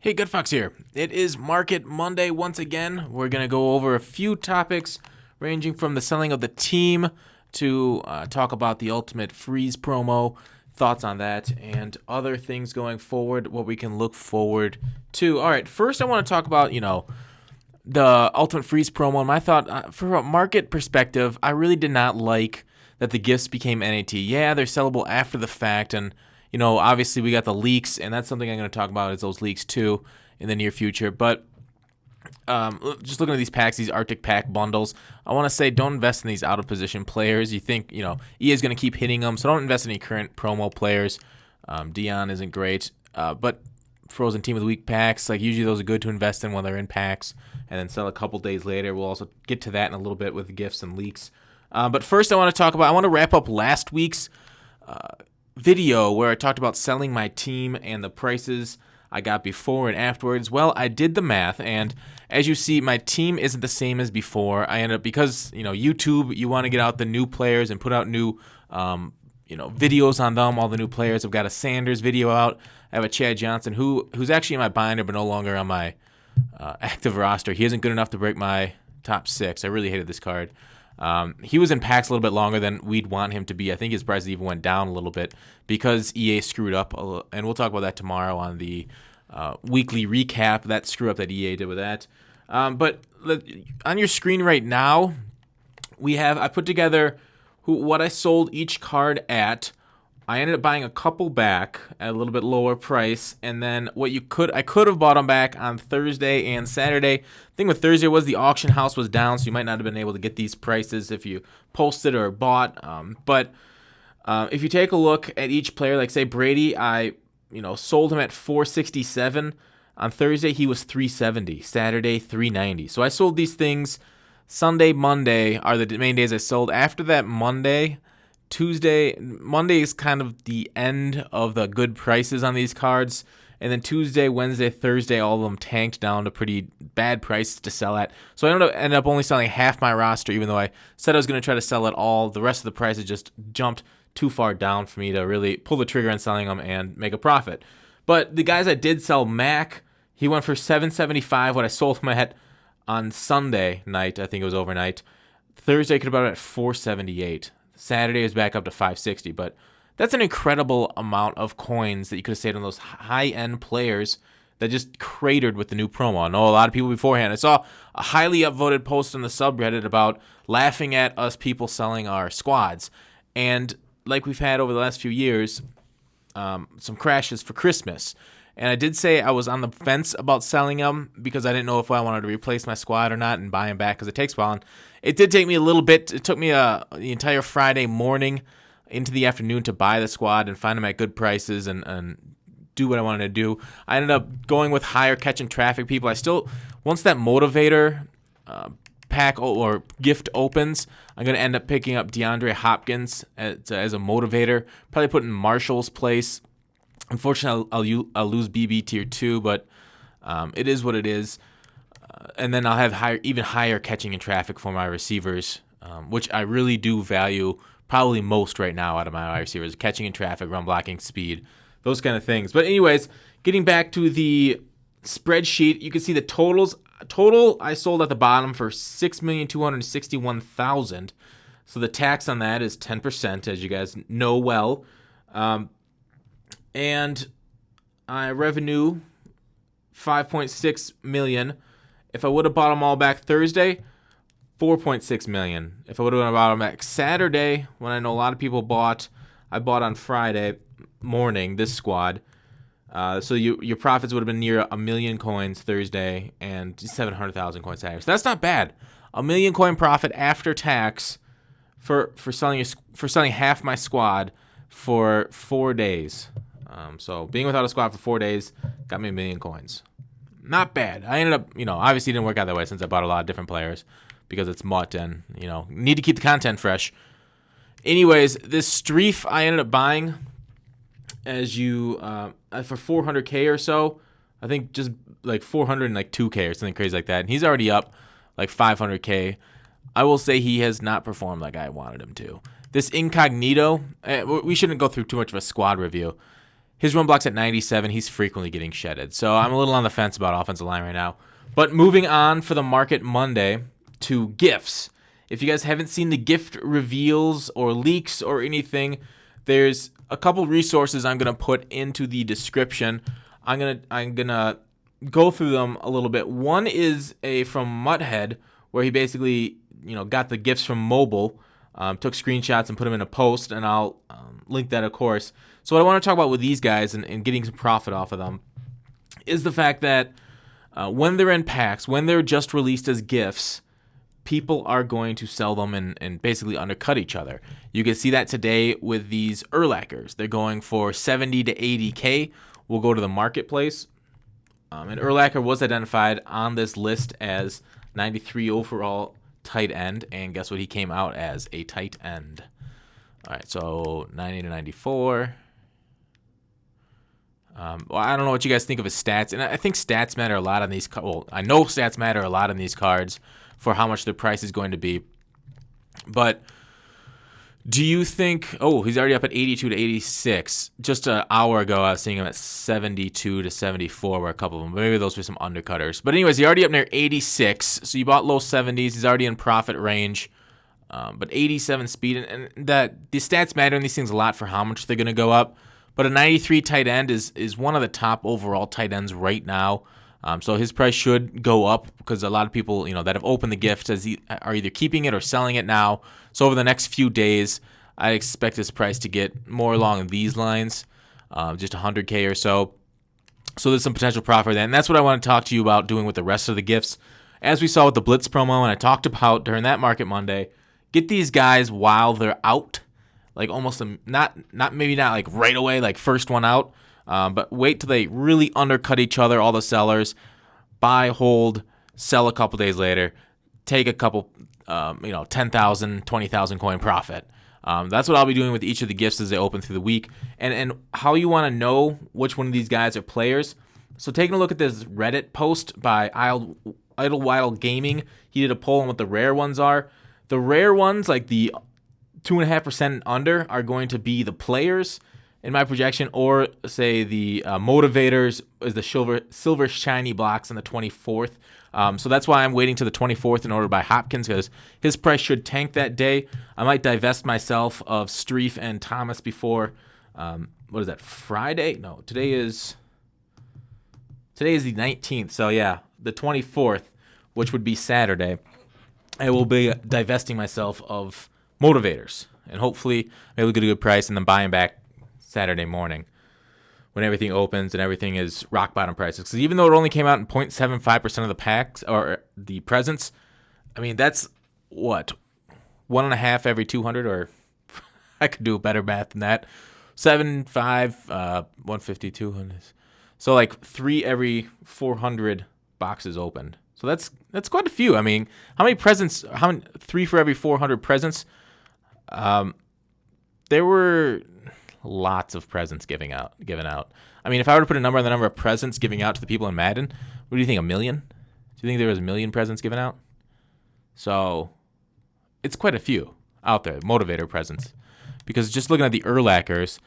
Hey, Good Fox here. It is Market Monday once again. We're going to go over a few topics ranging from the selling of the team to talk about the Ultimate Freeze promo, thoughts on that, and other things going forward, what we can look forward to. All right, first I want to talk about, the Ultimate Freeze promo. And my thought, from a market perspective, I really did not like that the gifts became NAT. Yeah, they're sellable after the fact, and obviously we got the leaks, and that's something I'm going to talk about is those leaks too in the near future. But just looking at these packs, these Arctic pack bundles, I want to say don't invest in these out-of-position players. You think, EA is going to keep hitting them, so don't invest in any current promo players. Dion isn't great, but Frozen Team of the Week packs, like usually those are good to invest in when they're in packs, and then sell a couple days later. We'll also get to that in a little bit with the gifts and leaks. But first I want to wrap up last week's video where I talked about selling my team and the prices I got before and afterwards. Well, I did the math, and as you see, my team isn't the same as before. I ended up, because YouTube, you want to get out the new players and put out new videos on them, all the new players. I've got a Sanders video out. I have a Chad Johnson who's actually in my binder but no longer on my active roster. He isn't good enough to break my top 6. I really hated this card. He was in packs a little bit longer than we'd want him to be. I think his price even went down a little bit because EA screwed up, and we'll talk about that tomorrow on the weekly recap, that screw up that EA did with that. But on your screen right now, I put together what I sold each card at. I ended up buying a couple back at a little bit lower price, and then I could have bought them back on Thursday and Saturday. The thing with Thursday was the auction house was down, so you might not have been able to get these prices if you posted or bought. But if you take a look at each player, like say Brady, I sold him at $467. On Thursday he was $370. Saturday $390. So I sold these things. Sunday, Monday are the main days I sold. After that, Monday is kind of the end of the good prices on these cards. And then Tuesday, Wednesday, Thursday, all of them tanked down to pretty bad prices to sell at. So I ended up only selling half my roster, even though I said I was going to try to sell it all. The rest of the prices just jumped too far down for me to really pull the trigger on selling them and make a profit. But the guys I did sell, Mac, he went for $775. What I sold him at on Sunday night, I think it was overnight. Thursday could have bought it at $478. Saturday is back up to $560, but that's an incredible amount of coins that you could have saved on those high-end players that just cratered with the new promo. I know a lot of people beforehand. I saw a highly upvoted post on the subreddit about laughing at us people selling our squads, and like we've had over the last few years, some crashes for Christmas. And I did say I was on the fence about selling them because I didn't know if I wanted to replace my squad or not and buy them back because it takes a while. And it did take me a little bit. It took me the entire Friday morning into the afternoon to buy the squad and find them at good prices and do what I wanted to do. I ended up going with higher catching traffic people. Once that motivator pack or gift opens, I'm going to end up picking up DeAndre Hopkins as a motivator, probably put in Marshall's place. Unfortunately, I'll lose BB tier 2, but it is what it is. And then I'll have even higher catching and traffic for my receivers, which I really do value probably most right now out of my receivers. Catching and traffic, run blocking, speed, those kind of things. But anyways, getting back to the spreadsheet, you can see the totals. Total I sold at the bottom for $6,261,000. So the tax on that is 10%, as you guys know well. And revenue, $5.6 million. If I would have bought them all back Thursday, $4.6 million. If I would have bought them back Saturday, when I know a lot of people I bought on Friday morning, this squad. So your profits would have been near 1 million coins Thursday and 700,000 coins Saturday. So that's not bad. 1 million coin profit after tax for selling half my squad for 4 days. So being without a squad for 4 days got me 1 million coins. Not bad. I ended up, obviously it didn't work out that way since I bought a lot of different players because it's MUT and, need to keep the content fresh. Anyways, this Streif I ended up buying as for 400K or so. I think just like 402K or something crazy like that. And he's already up like 500K. I will say he has not performed like I wanted him to. This Incognito, we shouldn't go through too much of a squad review. His run block's at 97. He's frequently getting shedded. So I'm a little on the fence about offensive line right now. But moving on for the market Monday to gifts. If you guys haven't seen the gift reveals or leaks or anything, there's a couple resources I'm going to put into the description. I'm gonna go through them a little bit. One is from MUT, where he basically got the gifts from mobile, took screenshots and put them in a post, and I'll link that, of course. So what I want to talk about with these guys and getting some profit off of them is the fact that when they're in packs, when they're just released as gifts, people are going to sell them and basically undercut each other. You can see that today with these Urlachers. They're going for 70 to 80K. We'll go to the marketplace. And Urlacher was identified on this list as 93 overall tight end, and guess what? He came out as a tight end. All right, so 90 to 94. Well, I don't know what you guys think of his stats, and I think stats matter a lot on these. Well, I know stats matter a lot on these cards for how much the price is going to be. But do you think? Oh, he's already up at 82 to 86. Just an hour ago, I was seeing him at 72 to 74. Were a couple of them. Maybe those were some undercutters. But anyways, he's already up near 86. So you bought low 70s. He's already in profit range. But 87 speed, and that the stats matter in these things a lot for how much they're going to go up. But a 93 tight end is one of the top overall tight ends right now. So his price should go up because a lot of people, that have opened the gift are either keeping it or selling it now. So over the next few days, I expect his price to get more along these lines, just 100K or so. So there's some potential profit there. And that's what I want to talk to you about doing with the rest of the gifts. As we saw with the Blitz promo, and I talked about during that Market Monday, get these guys while they're out. Like almost not like right away, like first one out, but wait till they really undercut each other, all the sellers, buy, hold, sell a couple days later, take a couple, 10,000, 20,000 coin profit. That's what I'll be doing with each of the gifts as they open through the week. And how you want to know which one of these guys are players. So taking a look at this Reddit post by Idlewild Gaming, he did a poll on what the rare ones are. The rare ones, like the 2.5% under, are going to be the players in my projection, or say the motivators is the silver shiny blocks on the 24th. So that's why I'm waiting to the 24th in order to buy Hopkins, because his price should tank that day. I might divest myself of Streif and Thomas before, what is that, Friday? No, today is the 19th. So yeah, the 24th, which would be Saturday, I will be divesting myself of motivators, and hopefully maybe get a good price and then buying back Saturday morning when everything opens and everything is rock bottom prices. Because even though it only came out in 0.75% of the packs or the presents, I mean, that's what, 1.5 every 200, or I could do a better math than that. 7, 5, 150, 200. So like 3 every 400 boxes opened. So that's quite a few. I mean, how many presents? 3 for every 400 presents? There were lots of presents given out. I mean, if I were to put a number on the number of presents giving out to the people in Madden, what do you think, 1 million? Do you think there was 1 million presents given out? So it's quite a few out there, motivator presents. Because just looking at the Urlachers,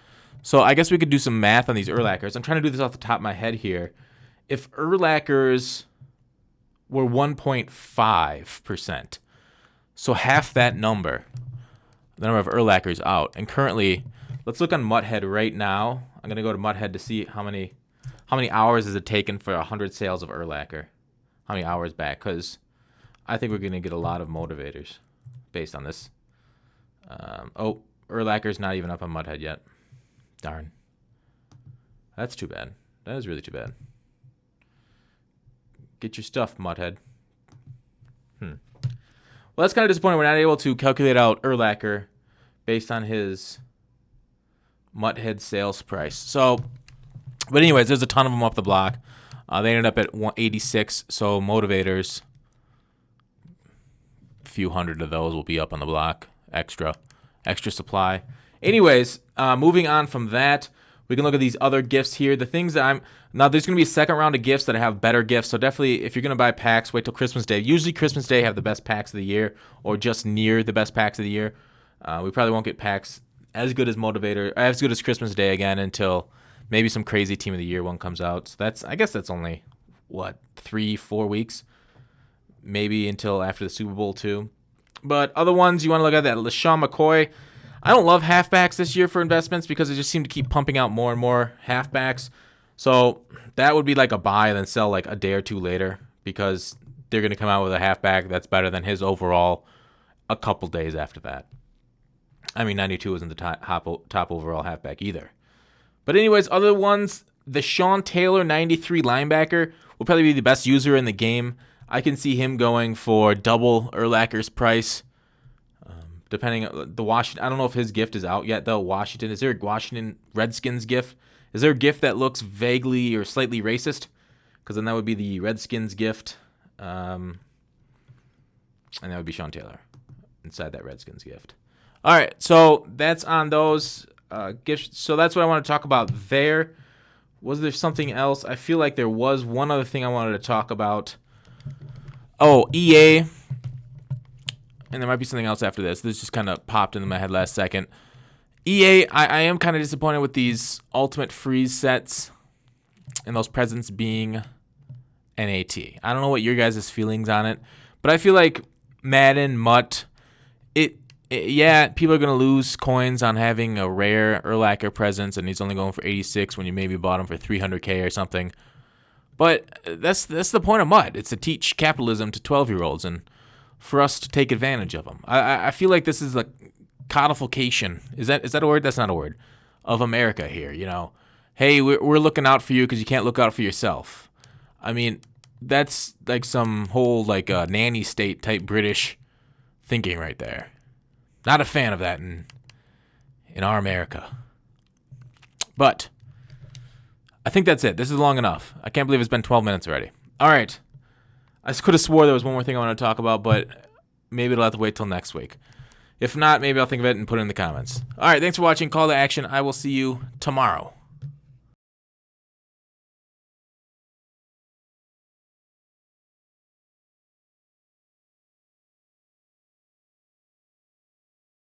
so I guess we could do some math on these Urlachers. I'm trying to do this off the top of my head here. If Urlachers were 1.5%, so half that number, the number of Urlachers out. And currently, let's look on MUT right now. I'm going to go to MUT to see how many hours is it taken for 100 sales of Urlacher. How many hours back? Because I think we're going to get a lot of motivators based on this. Urlacher's not even up on MUT yet. Darn. That's too bad. That is really too bad. Get your stuff, MUT. Well, that's kind of disappointing. We're not able to calculate out Urlacher based on his MUT sales price. So, but anyways, there's a ton of them up the block. They ended up at 186. So motivators, a few hundred of those will be up on the block. Extra supply. Anyways, moving on from that, we can look at these other gifts here. The things that now there's going to be a second round of gifts that have better gifts. So definitely, if you're going to buy packs, wait till Christmas Day. Usually Christmas Day have the best packs of the year, or just near the best packs of the year. We probably won't get packs as good as Christmas Day again until Maybe some crazy team of the year one comes out. So I guess that's only, what, 3-4 weeks? Maybe until after the Super Bowl too. But other ones you want to look at, that LaShawn McCoy. I don't love halfbacks this year for investments because they just seem to keep pumping out more and more halfbacks. So that would be like a buy and then sell like a day or two later because they're going to come out with a halfback that's better than his overall a couple days after that. I mean, 92 isn't the top overall halfback either. But anyways, other ones, the Sean Taylor 93 linebacker will probably be the best user in the game. I can see him going for double Urlacher's price. Depending on the Washington, I don't know if his gift is out yet though. Washington, is there a Washington Redskins gift? Is there a gift that looks vaguely or slightly racist? Because then that would be the Redskins gift, and that would be Sean Taylor inside that Redskins gift. All right, so that's on those gifts. So that's what I want to talk about there. Was there something else? I feel like there was one other thing I wanted to talk about. Oh, EA. And there might be something else after this. This just kind of popped into my head last second. EA, I am kind of disappointed with these Ultimate Freeze sets and those presents being NAT. I don't know what your guys' feelings on it, but I feel like Madden, MUT, yeah, people are going to lose coins on having a rare Urlacher presence, and he's only going for 86 when you maybe bought him for 300K or something. But that's the point of MUT. It's to teach capitalism to 12-year-olds and for us to take advantage of them. I feel like this is like codification. Is that a word? That's not a word. Of America here, you know. Hey, we're looking out for you because you can't look out for yourself. I mean, that's like some whole like nanny state type British thinking right there. Not a fan of that in our America. But I think that's it. This is long enough. I can't believe it's been 12 minutes already. All right. I could have swore there was one more thing I want to talk about, but maybe it'll have to wait till next week. If not, maybe I'll think of it and put it in the comments. All right, thanks for watching. Call to action. I will see you tomorrow.